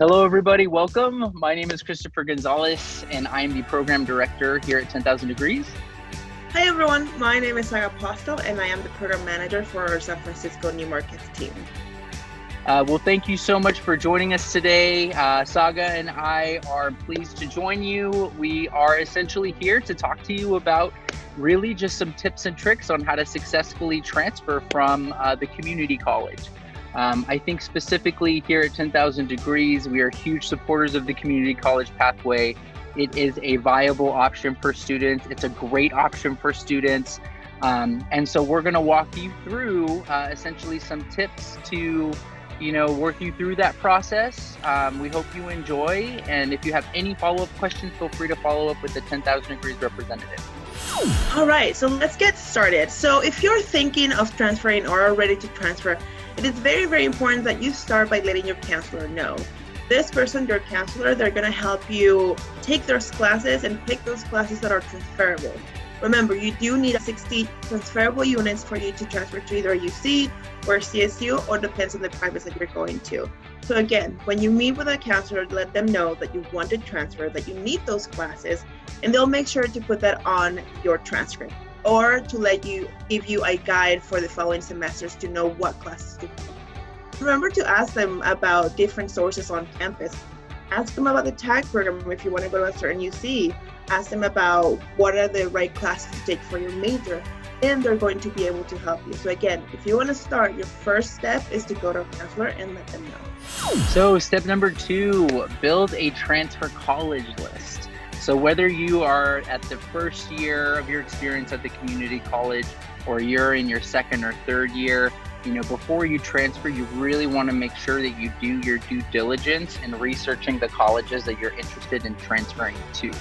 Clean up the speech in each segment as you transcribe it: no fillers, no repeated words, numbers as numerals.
Hello, everybody. Welcome. My name is Christopher Gonzales, and I am the program director here at 10,000 Degrees. Hi, everyone. My name is Saga Apostol, and I am the program manager for our San Francisco New Markets team. Well, thank you so much for joining us today. Saga and I are pleased to join you. We are essentially here to talk to you about really just some tips and tricks on how to successfully transfer from the community college. I think specifically here at 10,000 Degrees, we are huge supporters of the community college pathway. It is a viable option for students. It's a great option for students. And so we're going to walk you through essentially some tips to, work you through that process. We hope you enjoy. And if you have any follow-up questions, feel free to follow up with the 10,000 Degrees representative. All right, so let's get started. So if you're thinking of transferring or are ready to transfer, it is very, very important that you start by letting your counselor know. This person, your counselor, they're going to help you take those classes and pick those classes that are transferable. Remember, you do need 60 transferable units for you to transfer to either UC or CSU, or depends on the private that you're going to. So again, when you meet with a counselor, let them know that you want to transfer, that you need those classes, and they'll make sure to put that on your transcript or to give you a guide for the following semesters to know what classes to take. Remember to ask them about different sources on campus. Ask them about the tag program if you want to go to a certain UC. Ask them about what are the right classes to take for your major, and they're going to be able to help you. So again, if you want to start, your first step is to go to a counselor and let them know. So step number 2, build a transfer college list. So whether you are at the first year of your experience at the community college or you're in your second or third year, before you transfer, you really want to make sure that you do your due diligence in researching the colleges that you're interested in transferring to.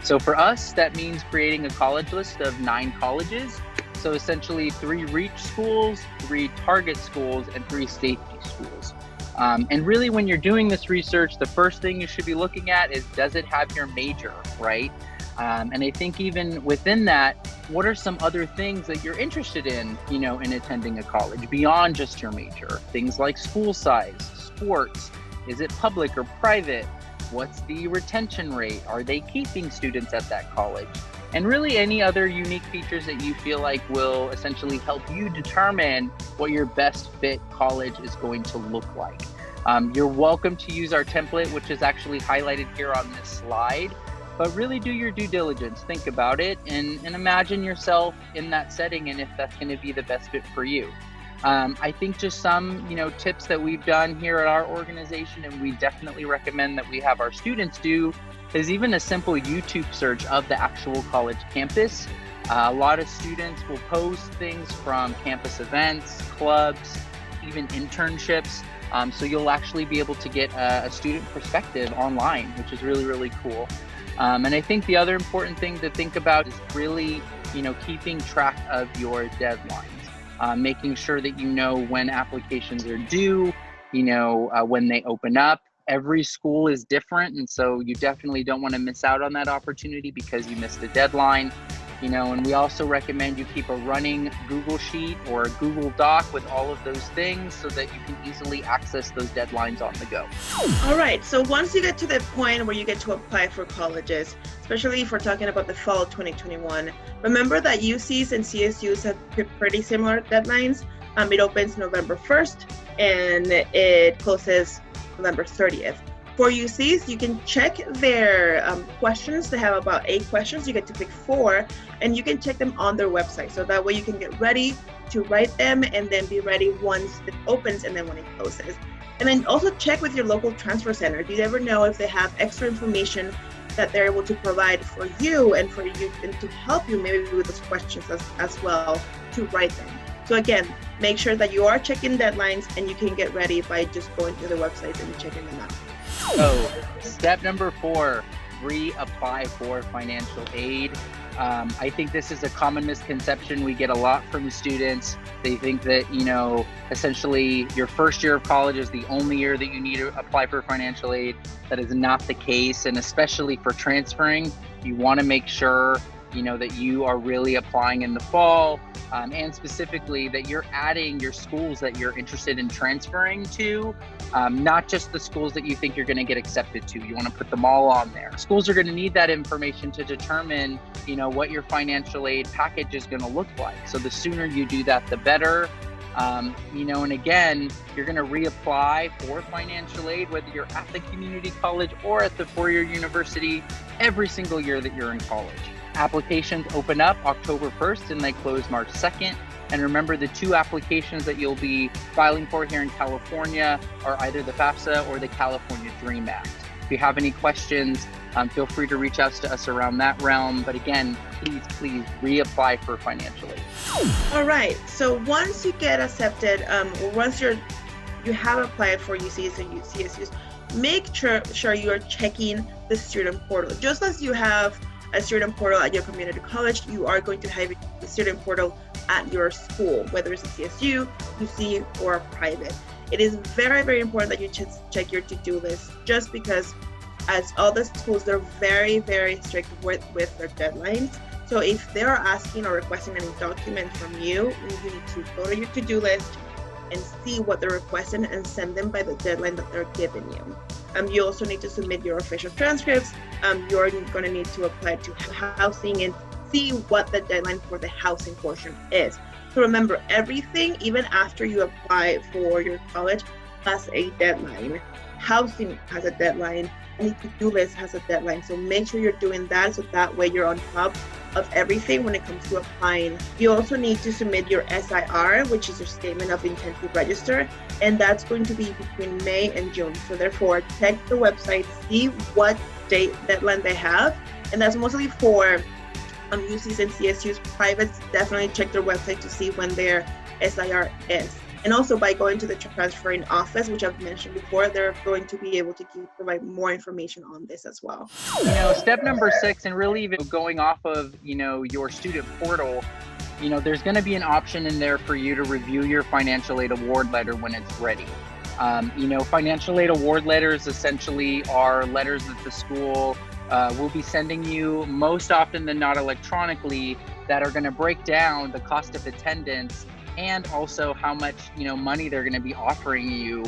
So for us, that means creating a college list of 9 colleges. So essentially 3 reach schools, 3 target schools, and 3 safety schools. And really, when you're doing this research, the first thing you should be looking at is, does it have your major, right? And I think even within that, what are some other things that you're interested in, in attending a college beyond just your major? Things like school size, sports, is it public or private? What's the retention rate? Are they keeping students at that college? And really any other unique features that you feel like will essentially help you determine what your best fit college is going to look like. You're welcome to use our template, which is actually highlighted here on this slide, but really do your due diligence. Think about it and imagine yourself in that setting and if that's going to be the best fit for you. I think just some, tips that we've done here at our organization, and we definitely recommend that we have our students do, is even a simple YouTube search of the actual college campus. A lot of students will post things from campus events, clubs, even internships. So you'll actually be able to get a student perspective online, which is really, really cool. And I think the other important thing to think about is really, keeping track of your deadlines. Making sure that you know when applications are due, when they open up. Every school is different, and so you definitely don't want to miss out on that opportunity because you missed a deadline. And we also recommend you keep a running Google Sheet or a Google Doc with all of those things so that you can easily access those deadlines on the go. All right, so once you get to the point where you get to apply for colleges, especially if we're talking about the fall of 2021, remember that UCs and CSUs have pretty similar deadlines. It opens November 1st and it closes November 30th. For UCs, you can check their questions. They have about 8 questions. You get to pick 4, and you can check them on their website. So that way you can get ready to write them and then be ready once it opens and then when it closes. And then also check with your local transfer center. You never know if they have extra information that they're able to provide for you and for you and to help you maybe with those questions as well to write them. So again, make sure that you are checking deadlines and you can get ready by just going to the websites and checking them out. So step number 4, reapply for financial aid. I think this is a common misconception we get a lot from students. They think that, essentially your first year of college is the only year that you need to apply for financial aid. That is not the case. And especially for transferring, you want to make sure that you are really applying in the fall, and specifically that you're adding your schools that you're interested in transferring to, not just the schools that you think you're going to get accepted to. You want to put them all on there. Schools are going to need that information to determine, what your financial aid package is going to look like. So the sooner you do that, the better. And again, you're going to reapply for financial aid, whether you're at the community college or at the four-year university, every single year that you're in college. Applications open up October 1st and they close March 2nd. And remember, the two applications that you'll be filing for here in California are either the FAFSA or the California DREAM Act. If you have any questions, feel free to reach out to us around that realm. But again, please reapply for financial aid. All right. So once you get accepted, or once you have applied for UCs and CSUs, make sure you are checking the student portal. Just as you have a student portal at your community college, you are going to have the student portal at your school, whether it's a CSU, UC, or a private. It is very, very important that you check your to-do list, just because as all the schools, they're very, very strict with their deadlines. So if they're asking or requesting any document from you, you need to go to your to-do list and see what they're requesting and send them by the deadline that they're giving you. You also need to submit your official transcripts. You're going to need to apply to housing and see what the deadline for the housing portion is. So remember, everything, even after you apply for your college, has a deadline. Housing has a deadline. Any to-do list has a deadline. So make sure you're doing that, so that way you're on top of everything when it comes to applying. You also need to submit your SIR, which is your statement of intent to register, and that's going to be between May and June. So therefore, check the website, see what date deadline they have, and that's mostly for UCs and CSUs. Privates, definitely check their website to see when their SIR is. And also, by going to the transferring office, which I've mentioned before, they're going to be able to provide more information on this as well. Step number 6, and really even going off of, your student portal, there's going to be an option in there for you to review your financial aid award letter when it's ready. Financial aid award letters essentially are letters that the school will be sending you, most often than not electronically, that are going to break down the cost of attendance and also how much money they're going to be offering you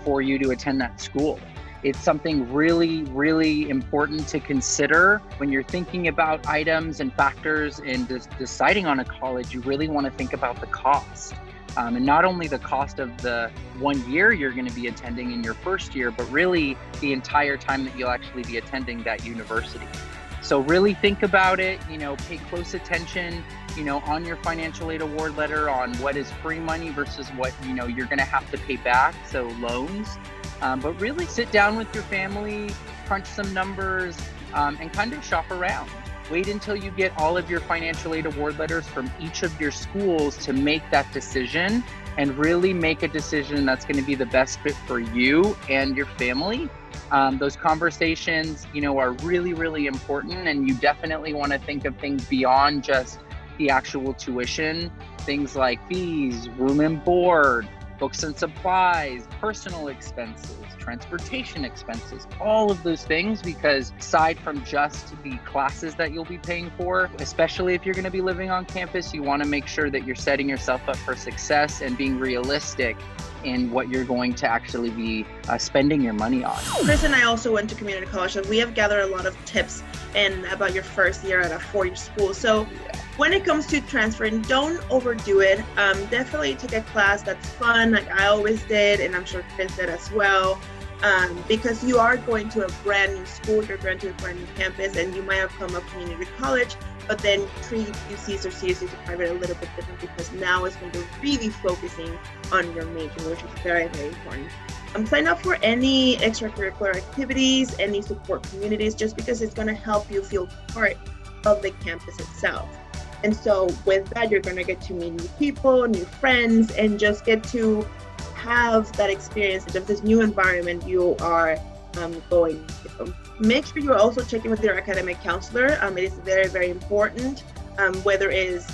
for you to attend that school. It's something really, really important to consider when you're thinking about items and factors in deciding on a college. You really want to think about the cost, and not only the cost of the 1 year you're going to be attending in your first year, but really the entire time that you'll actually be attending that university. So really think about it, pay close attention, on your financial aid award letter on what is free money versus what, you're going to have to pay back, so loans. But really sit down with your family, crunch some numbers, and kind of shop around. Wait until you get all of your financial aid award letters from each of your schools to make that decision, and really make a decision that's going to be the best fit for you and your family. Those conversations, are really, really important, and you definitely want to think of things beyond just the actual tuition, things like fees, room and board, books and supplies, personal expenses, transportation expenses, all of those things, because aside from just the classes that you'll be paying for, especially if you're going to be living on campus, you want to make sure that you're setting yourself up for success and being realistic in what you're going to actually be spending your money on. Chris and I also went to community college, and we have gathered a lot of tips about your first year at a four-year school. So when it comes to transferring, don't overdo it. Definitely take a class that's fun, like I always did, and I'm sure Chris did as well. Because you are going to a brand new school, you're going to a brand new campus, and you might have come up community college, but then treat UCs or CSUs or private a little bit different, because now it's when you're really focusing on your major, which is very, very important. Sign up for any extracurricular activities, any support communities, just because it's going to help you feel part of the campus itself. And so with that, you're going to get to meet new people, new friends, and just get to have that experience of this new environment you are going to. Make sure you're also checking with your academic counselor. It is very, very important, whether it is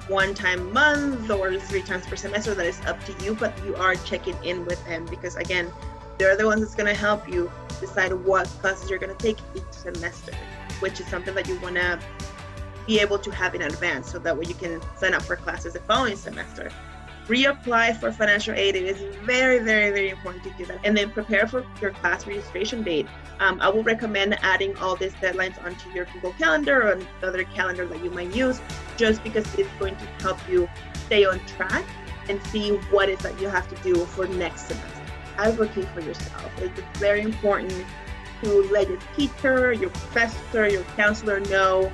1 time a month or 3 times per semester, that is up to you, but you are checking in with them, because again, they're the ones that's going to help you decide what classes you're going to take each semester, which is something that you want to be able to have in advance, so that way you can sign up for classes the following semester. Reapply for financial aid. It is very, very, very important to do that. And then prepare for your class registration date. I will recommend adding all these deadlines onto your Google Calendar or another calendar that you might use, just because it's going to help you stay on track and see what is that you have to do for next semester. Advocate for yourself. It's very important to let your teacher, your professor, your counselor know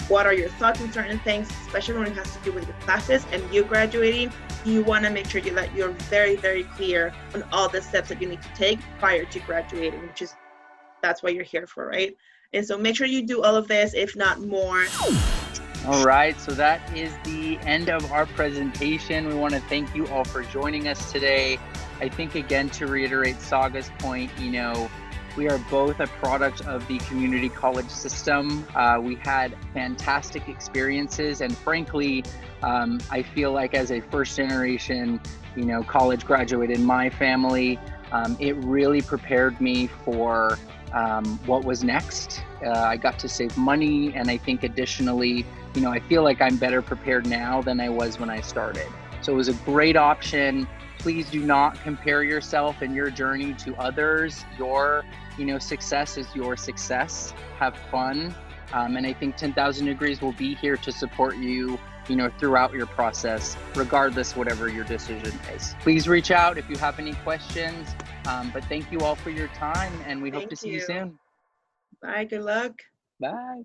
what are your thoughts on certain things, especially when it has to do with your classes and you graduating. You want to make sure that you're very, very clear on all the steps that you need to take prior to graduating, which is, that's what you're here for, right? And so make sure you do all of this, if not more. All right, so that is the end of our presentation. We want to thank you all for joining us today. I think, again, to reiterate Saga's point, we are both a product of the community college system. We had fantastic experiences, and frankly, I feel like as a first generation, college graduate in my family, it really prepared me for what was next. I got to save money, and I think additionally, I feel like I'm better prepared now than I was when I started. So it was a great option. Please do not compare yourself and your journey to others. Your success is your success. Have fun. And I think 10,000 Degrees will be here to support you, throughout your process, regardless whatever your decision is. Please reach out if you have any questions. But thank you all for your time, and we hope to see you soon. Bye. Good luck. Bye.